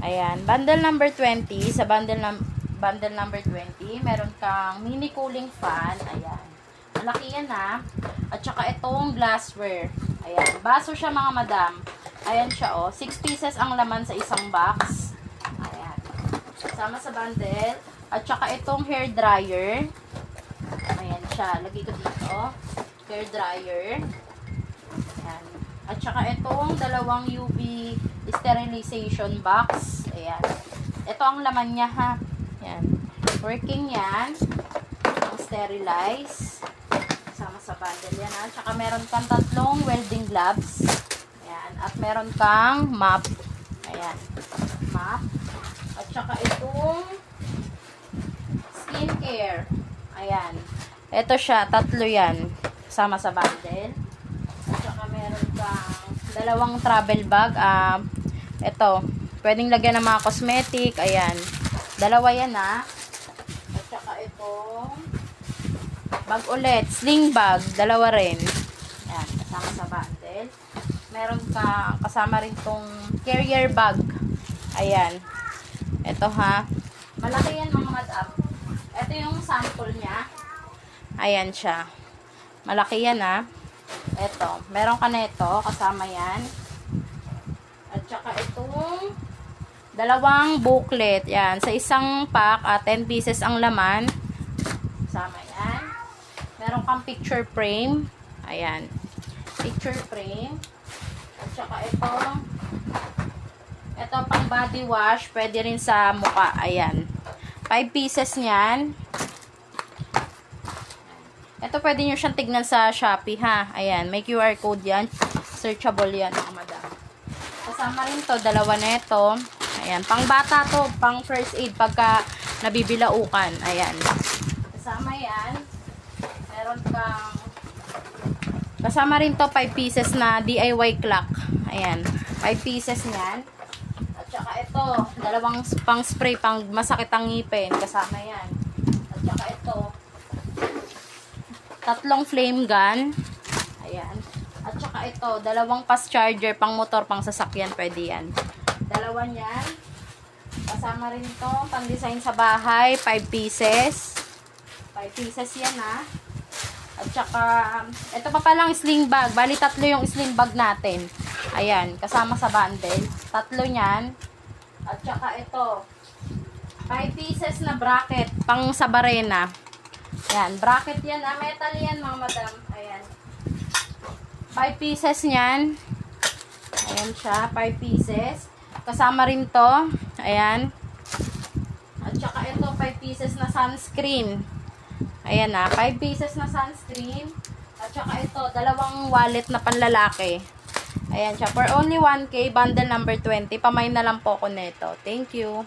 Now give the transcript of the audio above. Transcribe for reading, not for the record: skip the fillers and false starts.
Ayan, bundle number 20. Sa bundle number 20, meron kang mini cooling fan. Ayan. Malaki yan ha. At saka itong glassware. Ayan. Baso siya mga madam. Ayan siya oh. 6 pieces ang laman sa isang box. Ayan. Sama sa bundle. At saka itong hair dryer. Ayan siya. Lagay ko dito. Hair dryer. Ayan. At saka itong dalawang UV sterilization box. Ayan. Ito ang laman niya ha. Ayan. Working yan. Ang sterilize. Sama sa bundle yan ha. At saka meron kang tatlong welding gloves. Ayan. At meron kang mop. Ayan. Mop. At saka itong skincare. Ayan. Ito siya. Tatlo yan. Sama sa bundle. At saka meron kang dalawang travel bag. Ito. Pwedeng lagyan ng mga cosmetic. Ayan. Dalawa yan ha. At saka itong bag ulit. Sling bag. Dalawa rin. Ayan. Kasama sa bundle. Meron ka kasama rin tong carrier bag. Ayan. Ito ha. Malaki yan mga madam. Ito yung sample niya. Ayan siya. Malaki yan ha. Ito. Meron ka na ito. Kasama yan. At saka itong dalawang booklet. Yan. Sa isang pack, 10 pieces ang laman. Kasama yan. Meron kang picture frame. Ayan. Picture frame. At saka ito pang body wash. Pwede rin sa mukha. Ayan. 5 pieces niyan. Ito pwede nyo siyang tignan sa Shopee ha. Ayan. May QR code yan. Searchable yan mga madam. Kasama rin to. Dalawa na ito. Ayan. Pang bata to. Pang first aid pagka nabibilaukan. Ayan. Kasama yan. Meron kang kasama rin to 5 pieces na DIY clock. Ayan. 5 pieces niyan. At saka ito. Dalawang pang spray. Pang masakit ang ngipin. Kasama yan. At saka ito. Tatlong flame gun. Ayan. At saka ito, dalawang fast charger, pang motor, pang sasakyan, pwede yan. Dalawa niyan. Kasama rin to, pang design sa bahay, 5 pieces. 5 pieces yan ha. At saka, ito pa palang sling bag. Bali, tatlo yung sling bag natin. Ayan, kasama sa bundle. Tatlo niyan. At saka ito, 5 pieces na bracket, pang sa barena. Ayan, bracket yan. Metal yan mga madam. Ayan. 5 pieces yan. Ayan siya. 5 pieces. Kasama rin to. Ayan. At saka ito, 5 pieces na sunscreen. Ayan na. 5 pieces na sunscreen. At saka ito, dalawang wallet na panlalaki. Ayan siya. For only 1K, bundle number 20. Pamay na lang po ko nito. Thank you.